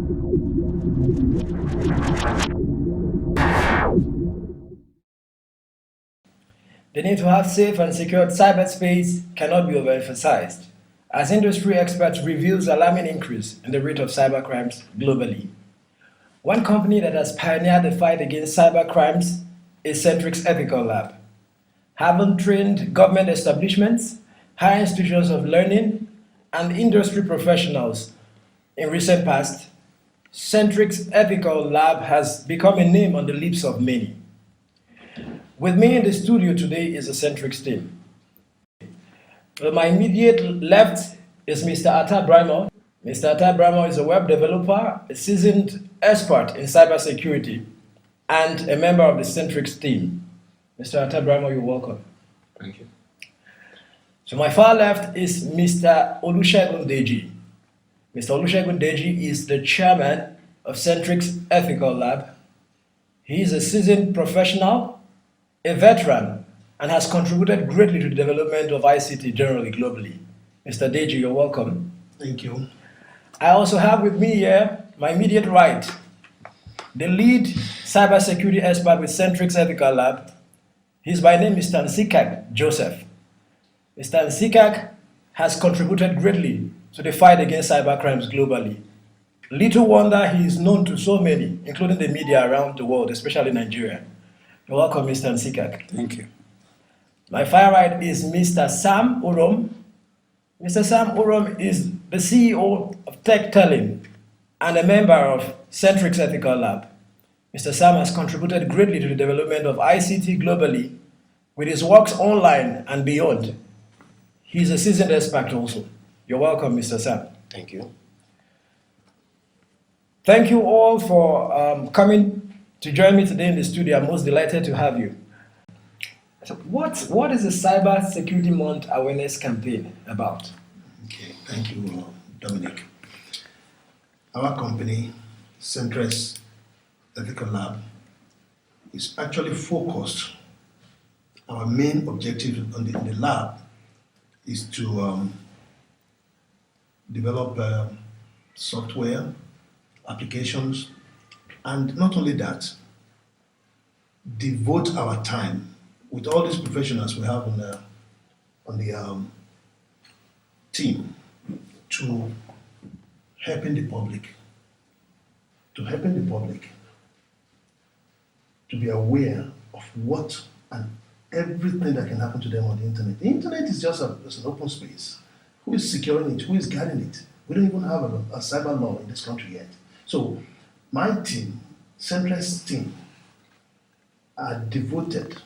The need to have safe and secured cyberspace cannot be overemphasized, as industry experts reveals alarming increase in the rate of cybercrimes globally. One company that has pioneered the fight against cybercrimes is Centrex Ethical Lab. Having trained government establishments, higher institutions of learning, and industry professionals in recent past, Centrex Ethical Lab has become a name on the lips of many. With me in the studio today is the Centrex team. To my immediate left is Mr. Atta Brimo. Mr. Atta Brimo is a web developer, a seasoned expert in cybersecurity, and a member of the Centrex team. Mr. Atta Brimo, you're welcome. Thank you. To my far left is Mr. Olusegun Deji. Mr. Olusegun Deji is the chairman of Centrex Ethical Lab. He is a seasoned professional, a veteran, and has contributed greatly to the development of ICT generally globally. Mr. Deji, you're welcome. Thank you. I also have with me here, my immediate right, the lead cybersecurity expert with Centrex Ethical Lab. He's by name Mr. Nsikak Joseph. Mr. Nsikak has contributed greatly to the fight against cybercrimes globally. Little wonder he is known to so many, including the media around the world, especially Nigeria. You're welcome, Mr. Nsikak. Thank you. My far right is Mr. Sam Urom. Mr. Sam Urom is the CEO of Tech Telling and a member of Centrex Ethical Lab. Mr. Sam has contributed greatly to the development of ICT globally with his works online and beyond. He's a seasoned expert also. You're welcome, Mr. Sam. Thank you. Thank you all for coming to join me today in the studio. I'm most delighted to have you. So what is the Cyber Security Month Awareness Campaign about? Okay, thank you, Dominic. Our company, Centrex Ethical Lab, is actually focused. Our main objective in the lab is to develop software, applications, and not only that, devote our time with all these professionals we have on the team to helping the public, to be aware of what and everything that can happen to them on the internet. The internet is just an open space. Who is securing it? Who is guarding it? We don't even have a cyber law in this country yet. So my team, Centrex team, are devoted,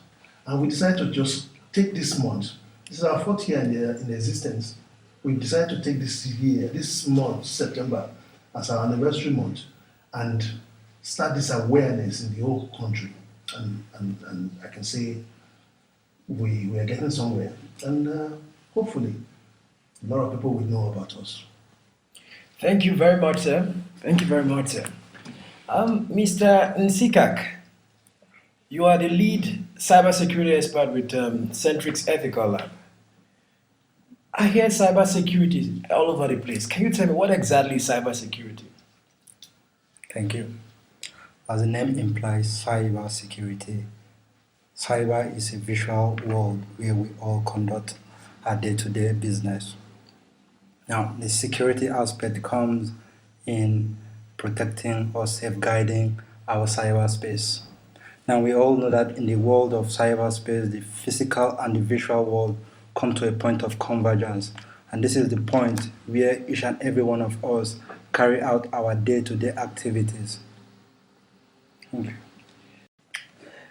and we decided to just take this month. This is our 4th year in existence. We decided to take this month, September, as our anniversary month, and start this awareness in the whole country. And I can say we are getting somewhere, and hopefully a lot of people will know about us. Thank you very much, sir. Thank you very much, sir. Mr. Nsikak, you are the lead cybersecurity expert with Centrex Ethical Lab. I hear cybersecurity all over the place. Can you tell me what exactly is cybersecurity? Thank you. As the name implies, cybersecurity. Cyber is a visual world where we all conduct our day-to-day business. Now, the security aspect comes in protecting or safeguarding our cyberspace. Now, we all know that in the world of cyberspace, the physical and the visual world come to a point of convergence. And this is the point where each and every one of us carry out our day-to-day activities. Thank you.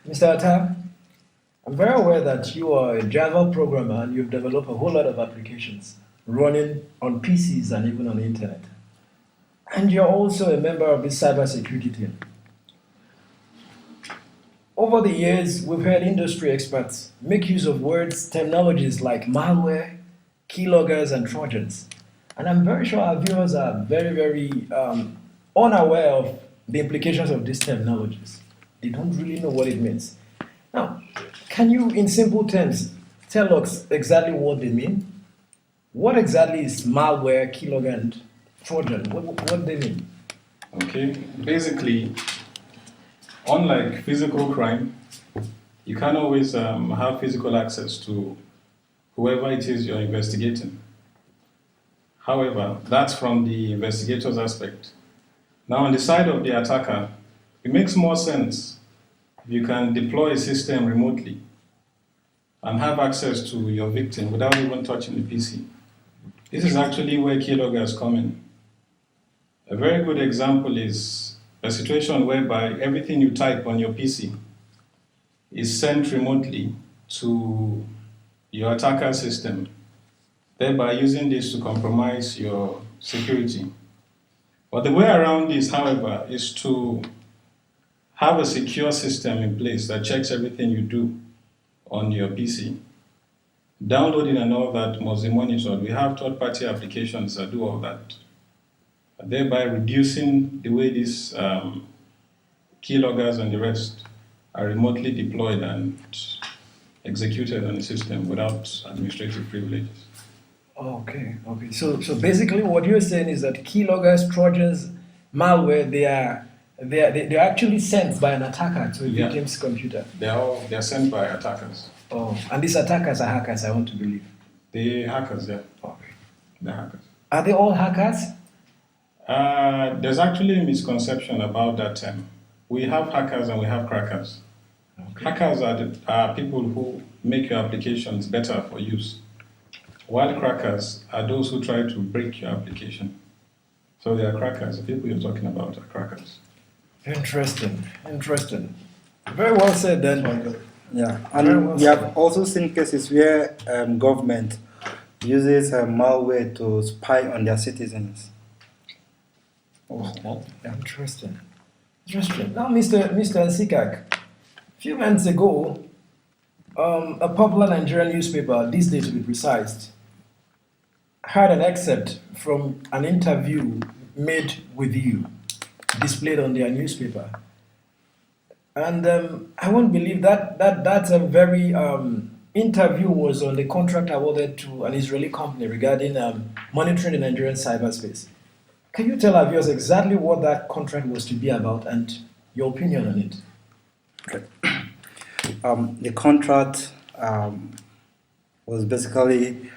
Mr. Atta, I'm very aware that you are a Java programmer and you've developed a whole lot of applications running on PCs and even on the internet. And you're also a member of this cybersecurity team. Over the years, we've heard industry experts make use of words, terminologies like malware, keyloggers, and trojans. And I'm very sure our viewers are very unaware of the implications of these terminologies. They don't really know what it means. Now, can you, in simple terms, tell us exactly what they mean? What exactly is malware, keylogger, and trojan? What do they mean? Okay, basically, unlike physical crime, you can't always have physical access to whoever it is you're investigating. However, that's from the investigator's aspect. Now, on the side of the attacker, it makes more sense if you can deploy a system remotely and have access to your victim without even touching the PC. This is actually where keyloggers come in. A very good example is a situation whereby everything you type on your PC is sent remotely to your attacker system, thereby using this to compromise your security. But the way around this, however, is to have a secure system in place that checks everything you do on your PC. Downloading and all that must be monitored. We have third-party applications that do all that, thereby reducing the way these keyloggers and the rest are remotely deployed and executed on the system without administrative privileges. Okay. So basically, what you're saying is that keyloggers, trojans, malware, they're actually sent by an attacker to a Yeah. victim's computer. They're sent by attackers. Oh, and these attackers are hackers, I want to believe. The hackers, yeah. Okay. The hackers. Are they all hackers? There's actually a misconception about that term. We have hackers and we have crackers. Okay. Hackers are people who make your applications better for use, while crackers are those who try to break your application. So they are crackers. The people you're talking about are crackers. Interesting. Very well said then. Yeah, Very and well we said. have also seen cases where government uses malware to spy on their citizens. Oh, interesting. Now, Mr. Nsikak, a few months ago, a popular Nigerian newspaper, this day to be precise, had an excerpt from an interview made with you, displayed on their newspaper. And I won't believe that a very interview was on the contract awarded to an Israeli company regarding monitoring the Nigerian cyberspace. Can you tell our viewers exactly what that contract was to be about and your opinion on it? The contract was basically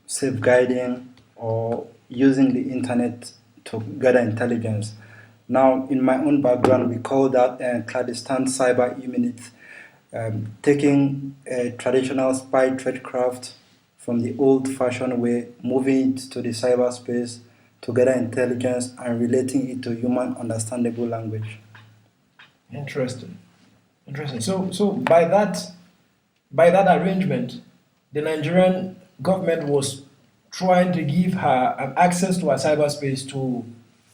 safeguarding or using the internet to gather intelligence. Now, in my own background, we call that clandestine cyber unit, taking a traditional spy tradecraft from the old-fashioned way, moving it to the cyberspace to gather intelligence and relating it to human understandable language. Interesting. So by that arrangement, the Nigerian government was trying to give her access to her cyberspace to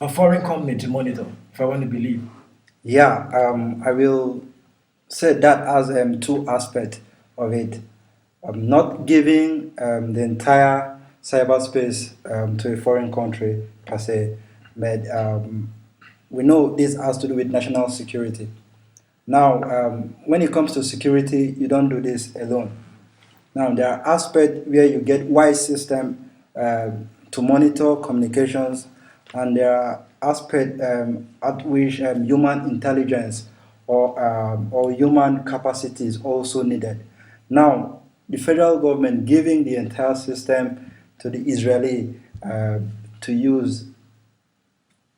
a foreign company to monitor, if I want to believe. Yeah, I will say that as two aspects of it. Not giving the entire cyberspace to a foreign country per se, but we know this has to do with national security. Now, when it comes to security, you don't do this alone. Now, there are aspects where you get wise system to monitor communications, and there are aspects at which human intelligence or human capacity is also needed. Now, the federal government giving the entire system to the Israeli to use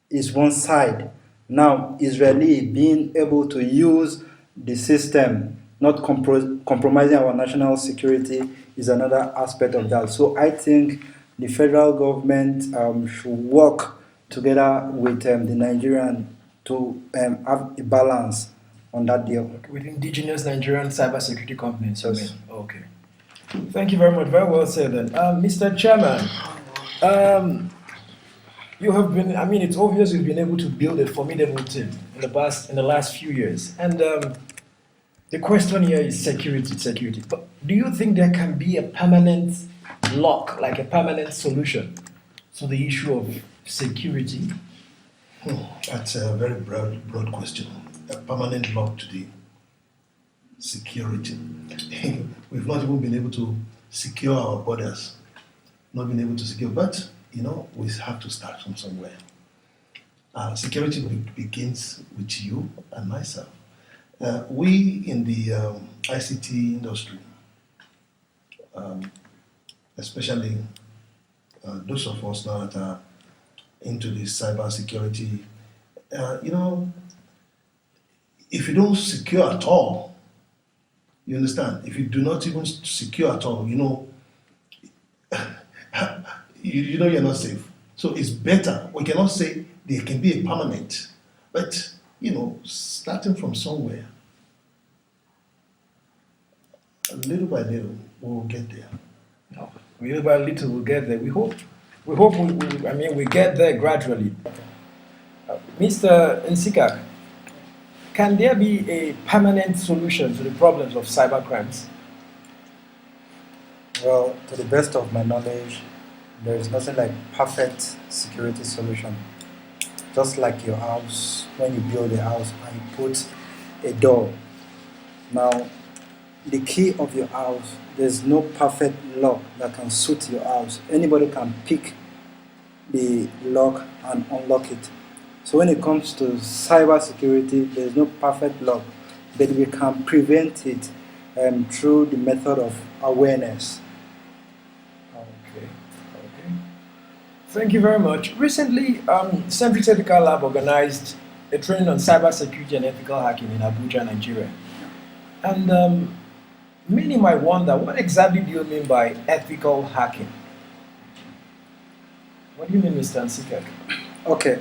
is one side. Now, Israeli being able to use the system, not compromising our national security, is another aspect of that. So I think the federal government should work together with the Nigerian to have a balance on that deal. With indigenous Nigerian cybersecurity companies. Yes. Okay. Thank you very much. Very well said then. Mr. Chairman, you have been, it's obvious you've been able to build a formidable team in the last few years. And the question here is security. But do you think there can be a permanent lock, like a permanent solution to the issue of security? That's a very broad question. A permanent lock to the security. We've not even been able to secure our borders. Not been able to secure, but we have to start from somewhere. Security begins with you and myself. We in the ICT industry, especially those of us now that are into the cyber security, you know, if you don't secure at all, you understand? If you do not even secure at all, you know, you know you're not safe. So it's better. We cannot say there can be a permanent, but you know, starting from somewhere, little by little, we will get there. No, little by little, we'll get there. We hope. I mean, we get there gradually. Mr. Nsikak, can there be a permanent solution to the problems of cyber crimes? Well, to the best of my knowledge, there is nothing like perfect security solution. Just like your house, when you build a house and you put a door. Now, the key of your house, there's no perfect lock that can suit your house. Anybody can pick the lock and unlock it. So when it comes to cyber security, there's no perfect lock, but we can prevent it through the method of awareness. Okay. Thank you very much. Recently, Centrex Ethical Lab organized a training on cyber security and ethical hacking in Abuja, Nigeria. And many might wonder, what exactly do you mean by ethical hacking? What do you mean, Mr. Nsikak? Okay.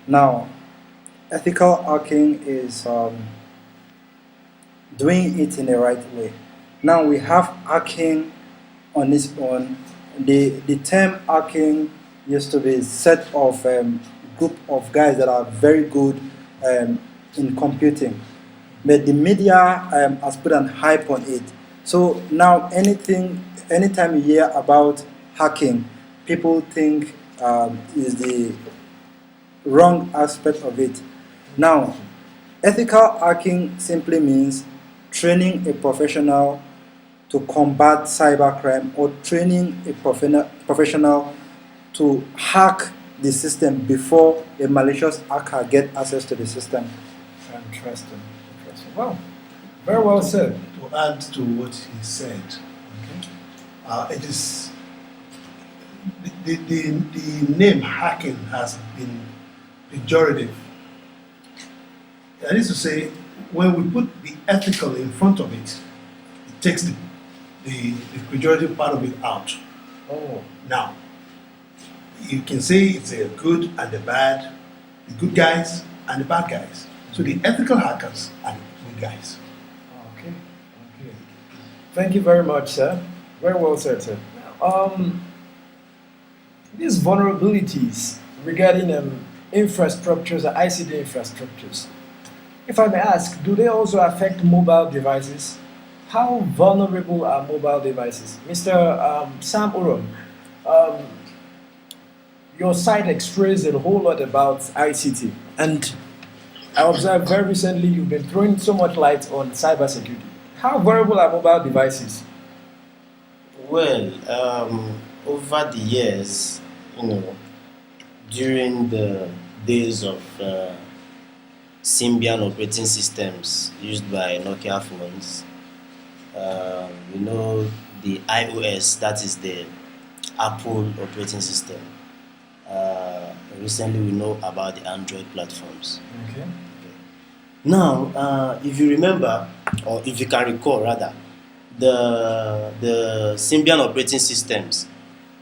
Now, ethical hacking is doing it in the right way. Now we have hacking on its own. The term hacking used to be a set of group of guys that are very good in computing. But the media has put an hype on it. So now anytime you hear about hacking, people think is the wrong aspect of it. Now, ethical hacking simply means training a professional to combat cybercrime or training a professional to hack the system before a malicious hacker gets access to the system. Interesting. Wow. Very well said. To add to what he said, it is the name hacking has been pejorative. That is to say, when we put the ethical in front of it, it takes the pejorative part of it out. Oh. Now, you can say it's a good and the bad, the good guys and the bad guys. So the ethical hackers are the good guys. Okay. Thank you very much, sir. Very well said, sir. These vulnerabilities regarding infrastructures, ICT infrastructures, if I may ask, do they also affect mobile devices? How vulnerable are mobile devices? Mr. Sam Urom, your site explains a whole lot about ICT, and I observed very recently you've been throwing so much light on cybersecurity. How vulnerable are mobile devices? Well, over the years, during the days of Symbian operating systems used by Nokia phones, the iOS, that is the Apple operating system. Recently, we know about the Android platforms. Okay. Now, if you remember, or if you can recall rather, the Symbian operating systems,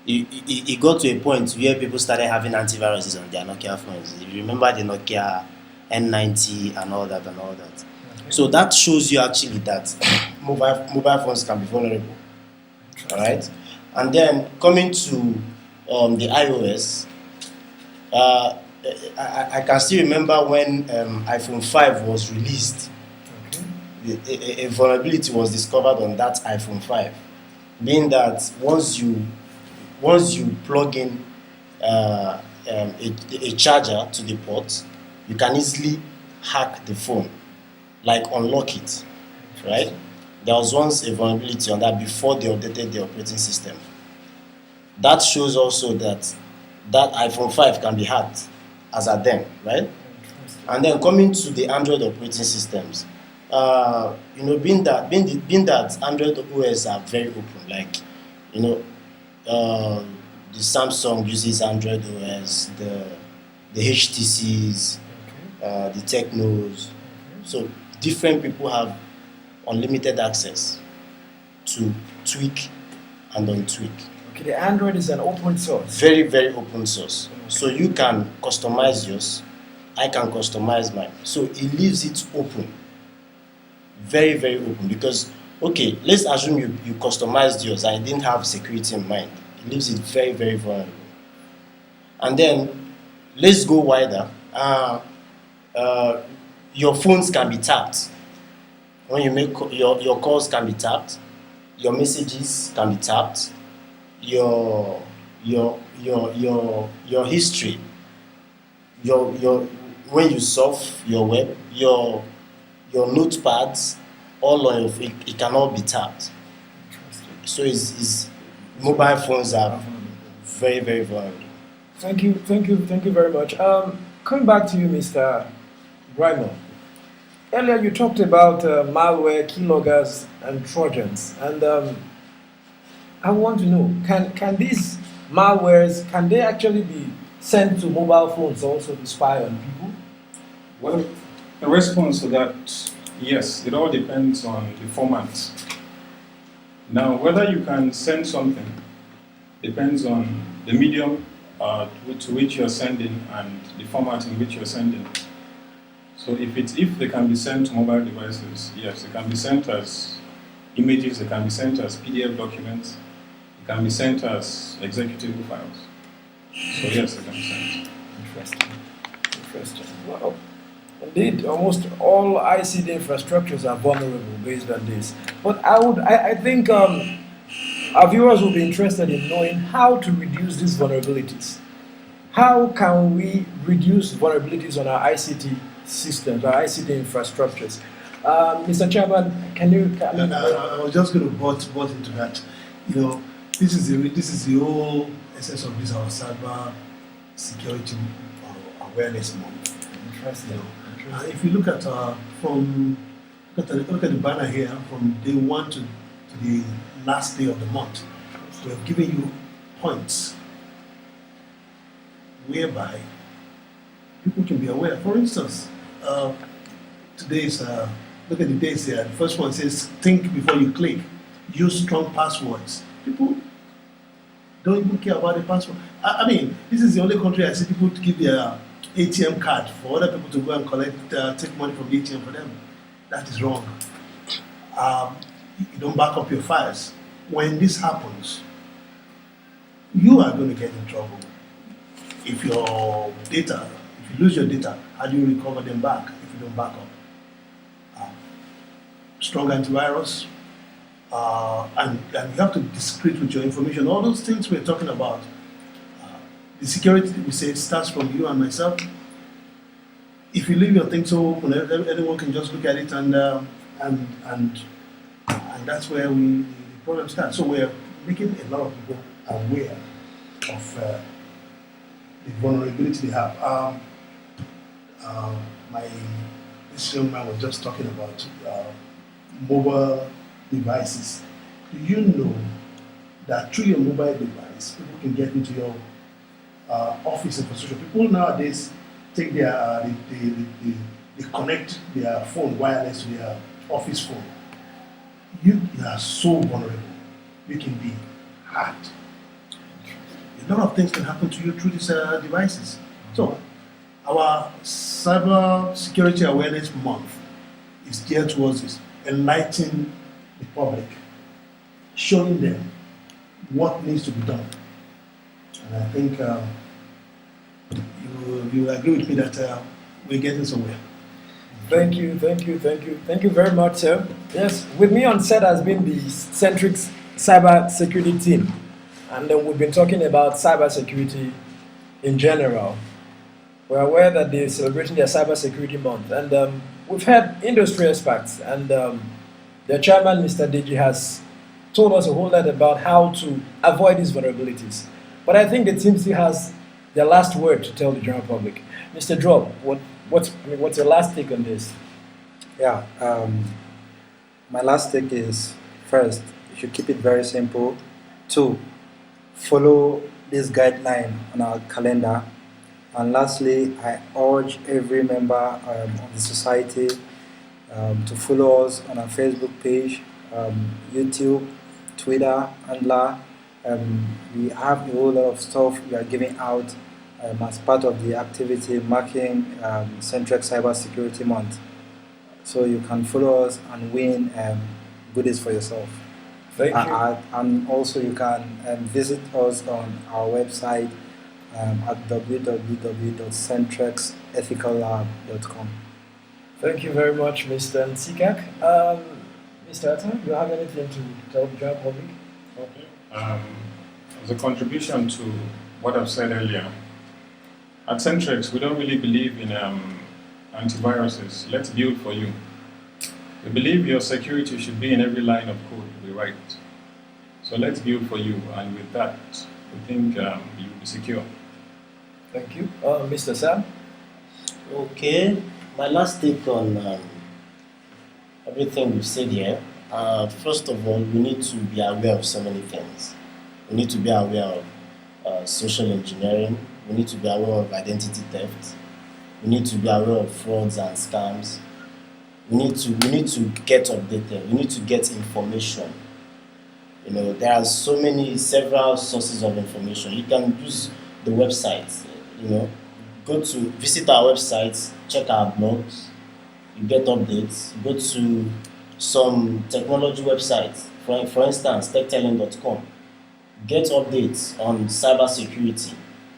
it got to a point where people started having antiviruses on their Nokia phones. If you remember the Nokia N90 and all that. Okay. So that shows you actually that mobile phones can be vulnerable. All right, and then coming to the iOS, I can still remember when iPhone 5 was released. Okay. A vulnerability was discovered on that iPhone 5, being that once you plug in a charger to the port, you can easily hack the phone, like unlock it, right? There was once a vulnerability on that before they updated the operating system. That shows also that iPhone 5 can be hacked. as at then, right? And then coming to the Android operating systems, being that Android OS are very open, like the Samsung uses Android OS, the HTCs, the Technos. So different people have unlimited access to tweak and untweak. Okay, the Android is an open source. Very, very open source. So you can customize yours, I can customize mine. So it leaves it open. Very, very open. Because, okay, let's assume you customized yours and you didn't have security in mind. It leaves it very, very vulnerable. And then, let's go wider. Your phones can be tapped. When you make your calls can be tapped, your messages can be tapped, your history, your when you surf your web, your notepads, all of it can all be tapped. So it's mobile phones are very, very vulnerable. Thank you very much. Coming back to you, Mr. Grimer. Earlier you talked about malware, keyloggers, and trojans, and I want to know, can these malwares, can they actually be sent to mobile phones also to spy on people? Well, in response to that, yes, it all depends on the format. Now, whether you can send something depends on the medium to which you're sending and the format in which you're sending. So if they can be sent to mobile devices, yes, they can be sent as images, they can be sent as PDF documents, they can be sent as executable files. So yes, they can be sent. Interesting. Wow. Indeed, almost all ICT infrastructures are vulnerable based on this. But I think our viewers will be interested in knowing how to reduce these vulnerabilities. How can we reduce vulnerabilities on our ICT systems, our ICT infrastructures? Mr. Chairman, can you? I was just going to butt into that. This is the whole essence of this our cyber security awareness month. Interesting. And if you look at look at the banner here, from day 1 to the last day of the month, we have given you points whereby people can be aware. For instance, today's look at the dates here. The first one says, think before you click. Use strong passwords. People don't even care about the password. I mean, this is the only country I see people to give their ATM card for other people to go and collect, take money from the ATM for them. That is wrong. You don't back up your files. When this happens, you are going to get in trouble. If you lose your data, how do you recover them back if you don't back up? Strong antivirus, and you have to be discreet with your information. All those things we're talking about. The security, we say, starts from you and myself. If you leave your things open, anyone can just look at it, and that's where the problem starts. So we're making a lot of people aware of the vulnerability they have. This young man was just talking about mobile devices. Do you know that through your mobile device, people can get into your office infrastructure? People nowadays take they connect their phone wireless to their office phone. You are so vulnerable. You can be hacked. A lot of things can happen to you through these devices. So, our Cyber Security Awareness Month is geared towards this, enlightening the public, showing them what needs to be done. And I think you will agree with me that we're getting somewhere. Thank you very much, sir. Yes, with me on set has been the Centrex cyber security team, and we've been talking about cyber security in general. We're aware that they're celebrating their cyber security month, and we've had industry experts, and their chairman, Mr. Deji, has told us a whole lot about how to avoid these vulnerabilities. But I think the team still has their last word to tell the general public. Mr. Drop, what's your last take on this? Yeah, my last take is first, you should keep it very simple. Two, follow this guideline on our calendar. And lastly, I urge every member of the society to follow us on our Facebook page, YouTube, Twitter, and we have a whole lot of stuff we are giving out as part of the activity marking Centrex Cyber Security Month. So you can follow us and win goodies for yourself. Thank you. And also you can visit us on our website at www.centrexethicallab.com. Thank you very much, Mr. Nsikak. Mr. Atta, do you have anything to tell the general public? Okay. As a contribution to what I've said earlier, at Centrex, we don't really believe in antiviruses. Let's build for you. We believe your security should be in every line of code we write. So let's build for you, and with that, we think you'll be secure. Thank you. Mr. Sam? Okay, my last take on everything we've said here. First of all, we need to be aware of so many things. We need to be aware of social engineering. We need to be aware of identity theft. We need to be aware of frauds and scams. We need to get updated. We need to get information. You know, there are several sources of information. You can use the website. You know, visit our website, check our blogs. You get updates. Go to some technology websites. For instance, techtelling.com. Get updates on cybersecurity,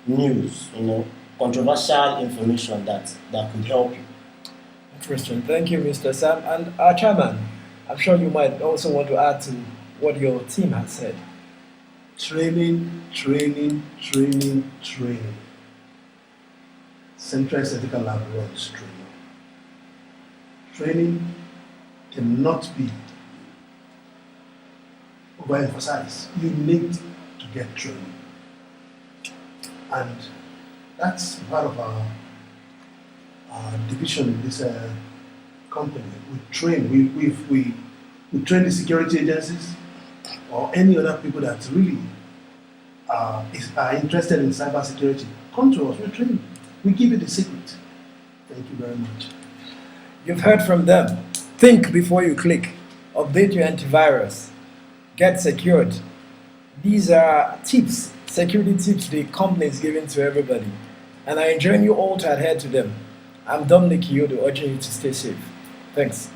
news. You know, controversial information that could help you. Interesting. Thank you, Mr. Sam. And our chairman, I'm sure you might also want to add to what your team has said. Training. Centrex Ethical Lab runs training. Training cannot be overemphasized. You need to get training. And that's part of our division in this company. We train. We train the security agencies or any other people that really are interested in cybersecurity. Come to us. We train you. We give you the secret. Thank you very much. You've heard from them. Think before you click. Update your antivirus. Get secured. These are tips, security tips the company is giving to everybody. And I enjoin you all to adhere to them. I'm Dominic Yodo, urging you to stay safe. Thanks.